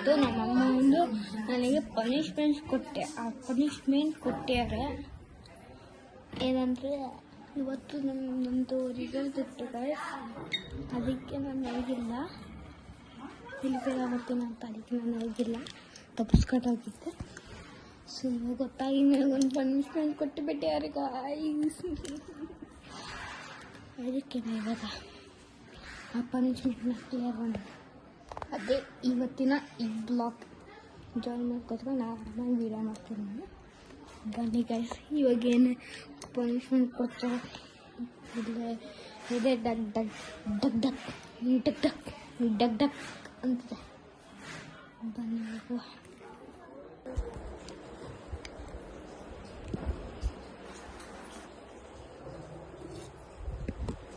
ಇವತ್ತು ನಮ್ಮಮ್ಮ ಒಂದು ನನಗೆ ಪನಿಷ್ಮೆಂಟ್ ಕೊಟ್ಟೆ. ಆ ಪನಿಷ್ಮೆಂಟ್ ಕೊಟ್ಟ್ಯಾರೆ ಏನಂದರೆ ಇವತ್ತು ನಮ್ಮದು ರಿಸಲ್ಟ್ ಇತ್ತು ಗೈಸ್. ಅದಕ್ಕೆ ನಾನು ಹೋಗಿಲ್ಲ, ಇಲ್ಲಿಗೆಲ್ಲ ಬರ್ತೀನಿ ಅಂತ ಅದಕ್ಕೆ ನಾನು ಹೋಗಿಲ್ಲ, ತಪ್ಪಿಸ್ಕೊಟ್ಟೋಗಿದ್ದೆ. ಸೊ ಗೊತ್ತಾಗಿ ನನಗೊಂದು ಪನಿಷ್ಮೆಂಟ್ ಕೊಟ್ಟು ಬಿಟ್ಟ್ಯಾರೆ ಗಾಯ್ಸ್. ಅದಕ್ಕೆ ಇವಾಗ ಆ ಪನಿಷ್ಮೆಂಟ್ನ ಕ್ಲಿಯರ್ ಮಾಡಿ ಅದೇ ಇವತ್ತಿನ ಈ ಬ್ಲಾಗ್ ಜಾಯಿನ್ ಮಾಡ್ಕೊತ್ಕೊಂಡು ನಾನು ಆರಾಮಾಗಿ ವೀಡಿಯೋ ಮಾಡ್ತೀನಿ. ನಾನು ಬನ್ನಿ ಗೈಸ್, ಇವಾಗ ಏನು ಪನಿಷ್ಮೆಂಟ್ ಕೊಡ್ತಾರೆ ಇದೆ ಡಗ್ ಡಗ್ ಡಗ್ ಡಗ್ ಡಗ್ ಡಗ್ ಡಗ್ ಡಗ್ ಅಂತಿದೆ. ಬನ್ನಿ ಹೋಗುವ.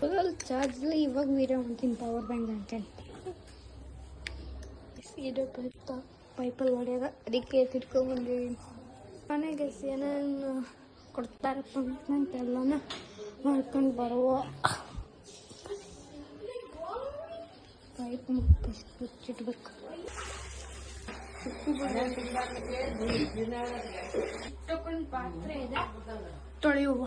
ಫುಲ್ ಚಾರ್ಜಲ್ಲಿ ಇವಾಗ ವೀಡಿಯೋ ಮಾಡ್ತೀನಿ ಪವರ್ ಬ್ಯಾಂಕ್ ಅಂತೇಳಿ. ಸೀರೆ ಪೈಪಲ್ಲಿ ಹೊಡೆಯೋದ ಅದಕ್ಕೆ ತಿಳ್ಕೊಂಡ್ಬಂದಿದ್ದೀನಿ. ಮನೆಗೆ ಏನೇನು ಕೊಡ್ತಾರೆ ಪನಿಷ್ಮೆಂಟ್ ಎಲ್ಲನೂ ಮಾಡ್ಕೊಂಡು ಬರುವ. ಪೈಪ್ ಮುಚ್ಚಿಟ್ಬೇಕು. ಇಷ್ಟೊಂದು ಪಾತ್ರೆ ಇದೆ, ತೊಳೆಯುವ.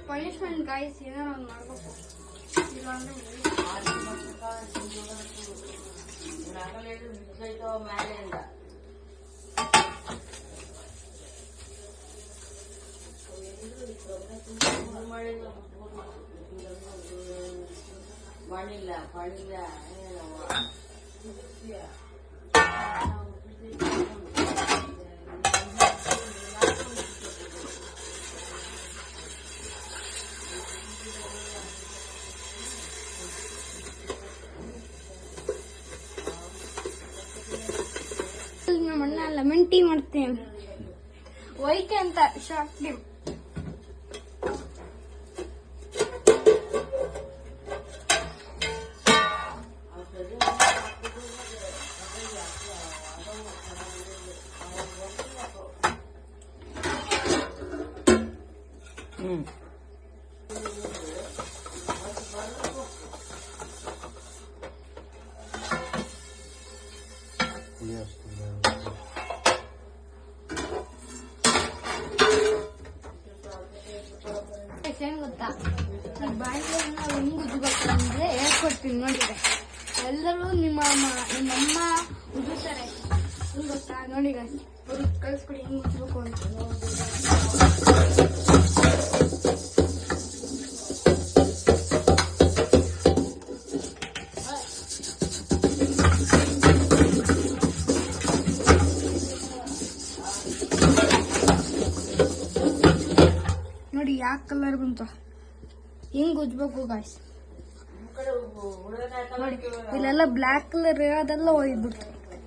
ಪನಿಷ್ಮೆಂಟ್ ಗಾಯ್ಸ್ ಏನಾರು ಒಂದು ಮಾಡಬೇಕು, ಇಲ್ಲಾಂದ್ರೆ ಮಾಡಿಲ್ಲ ನಮ್ಮ ಅಣ್ಣ ಲೆಮನ್ ಟೀ ಮಾಡ್ತೇನೆ ಒಯ್ಕೆ ಅಂತ ಶಾರ್ಟ್ ಫಿಲ್ಮ್. ಏನ್ ಗೊತ್ತಾ, ಈ ಬಾಯಿಗೆ ನಾವು ಹೆಂಗ್ ಉಜ್ಬೇಕು ಅಂದ್ರೆ ಹೇಳ್ಕೊಡ್ತೀನಿ ನೋಡಿದ್ರೆ. ಎಲ್ಲರೂ ನಿಮ್ಮಮ್ಮ ಉಜ್ತಾರೆ ಗೊತ್ತಾ, ನೋಡಿ ಕಳ್ಸ್ಕೊಡಿ ಹೆಂಗ್ ಉಜ್ಬೇಕು ಅಂತ. ನೋಡಿ ಯಾಕೆ ಕಲರ್ ಬಂತು, ಹಿಂಗ್ ಉಜ್ಬೇಕು ಗಾಯ್ಸ್. ನೋಡಿ ಇಲ್ಲೆಲ್ಲ ಬ್ಲ್ಯಾಕ್ ಕಲರ್ ಇರೋದೆಲ್ಲ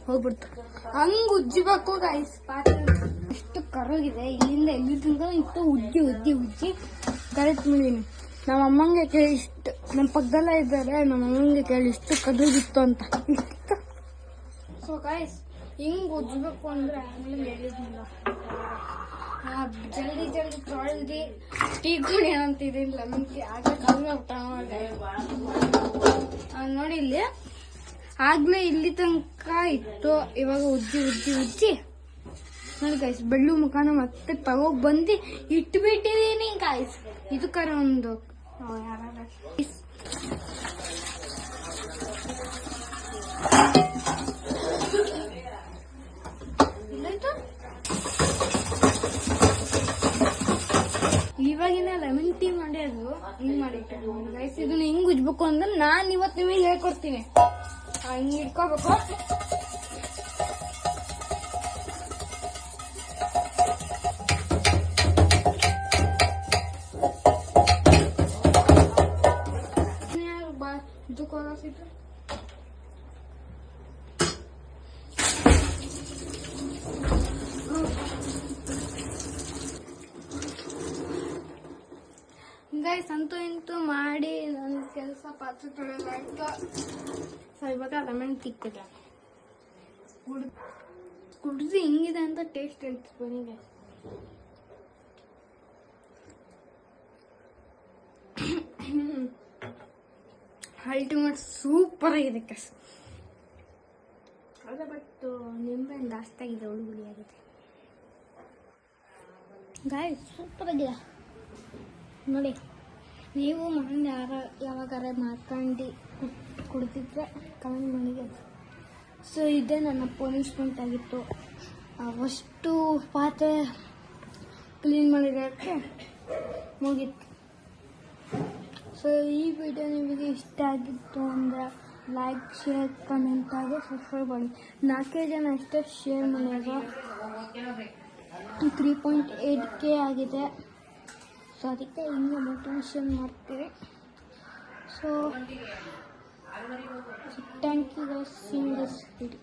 ಹೋಗ್ಬಿಡ್ತು. ಹಂಗ್ ಉಜ್ಜಬೇಕು ಗಾಯ್ಸ್. ಪಾತ್ರೆ ಎಷ್ಟು ಕರಗಿದೆ, ಇಲ್ಲಿಂದ ಎಲ್ಲಿ ತನಕ ಇಟ್ಟು ಉಜ್ಜಿ ಕರೆಕ್ಟ್ ಮಾಡಿದೀನಿ. ನಮ್ಮ ಅಮ್ಮಂಗೆ ಕೇಳಿ ಇಷ್ಟು, ನಮ್ಮ ಪಕ್ಕದಲ್ಲೇ ಇದ್ದಾರೆ, ನಮ್ಮ ಅಮ್ಮಂಗೆ ಕೇಳಿ ಇಷ್ಟು ಕರಗಿತ್ತು ಅಂತ. ಸೊ ಗಾಯ್ಸ್ ಹಿಂಗ್ ಉಜ್ಬೇಕು ಅಂದ್ರೆ ಆಮೇಲೆ ಹೇಳಿದ್ನಿಲ್ಲ, ಜಲ್ದಿ ತೊಳೆದು ಟೀ ಕುಡಿ ಅಂತಿದ್ದೀನಿ. ಲೆಮನ್ ಟೀ ಆಗಲೇ ಊಟ ಮಾಡಿದೆ. ನೋಡಿ ಇಲ್ಲಿ ಆಗ್ಲೇ ಇಲ್ಲಿ ತನಕ ಇತ್ತು, ಇವಾಗ ಉಜ್ಜಿ ನೋಡಿ ಗಾಯ್ಸ್. ಬೆಳ್ಳು ಮುಖಾನ ಮತ್ತೆ ತಗೋಬಂದು ಇಟ್ಬಿಟ್ಟಿದೀನಿ ಗಾಯ್ಸ್. ಇದಕ್ಕಾರ ಒಂದು ಇವಾಗಿನ ಲೆಮನ್ ಟೀ ಮಾಡ್ಯಾದ್ರು ಹಿಂಗ್ ಮಾಡಿಟ್ಟೆ ಗೈಸ್. ಇದನ್ನ ಹಿಂಗ್ ಉಜ್ಬೇಕು ಅಂದ್ರೆ ನಾನ್ ಇವತ್ತು ನಿಮಗೆ ಹೇಳ್ಕೊಡ್ತೀನಿ. ಹಿಂಗ್ ಇಟ್ಕೋಬೇಕು. ಇದಕ್ಕೆ ಹೋಗಿಟ್ಟು ಗೈಸ್ ಅಂತೂ ಇಂತೂ ಮಾಡಿ ನನ್ನ ಕೆಲಸ ಪಾತ್ರೆ ತೊಳೆದಾಯ್ತು. ಸೊ ಇವಾಗ ಲೆಮನ್ ತಿಕ್ಕಿದೆ, ಕುಡ್ದು ಹಿಂಗಿದೆ ಅಂತ ಟೇಸ್ಟ್ ಹೇಳ್ತು ಬನ್ನಿಗೆ. ಅಲ್ಟಿಮೇಟ್ ಸೂಪರ್ ಆಗಿದೆ ಕಸ್. ಅದೇ ಬಟ್ ನಿಂಬೆಹಣ್ಣು ಜಾಸ್ತಿ ಆಗಿದೆ, ಹುಳಿ ಆಗಿದೆ. ಗಾಯ ಸೂಪರ್ ಆಗಿದೆ ನೋಡಿ. ನೀವು ಮನೆಯಿಂದ ಯಾವಾಗಾರ ಮಾಡ್ಕೊಂಡು ಕುಡ್ತಿದ್ರೆ ಕಮೆಂಟ್ ಮಾಡಿ. ಸೊ ಇದೇ ನನ್ನ ಪನಿಷ್ಮೆಂಟ್ ಆಗಿತ್ತು. ಅಷ್ಟು ಪಾತ್ರೆ ಕ್ಲೀನ್ ಮಾಡಿರೋಕ್ಕೆ ಮುಗೀತು. ಸೊ ಈ ವಿಡಿಯೋ ನಿಮಗೆ ಇಷ್ಟ ಆಗಿತ್ತು ಅಂದರೆ ಲೈಕ್, ಶೇರ್, ಕಮೆಂಟ್ ಆಗಿ ಸಬ್ಸ್ಕ್ರೈಬ್ ಮಾಡಿ. 4 ಜನ ಅಷ್ಟೇ ಶೇರ್ ಮಾಡಿದ್ರು. 3.8K ಆಗಿದೆ. ಸೊ ಅದಕ್ಕೆ ಇನ್ನೂ ಮೋಟಿವೇಶನ್ ಮಾಡ್ತೀವಿ. So thank you guys, seeing this video.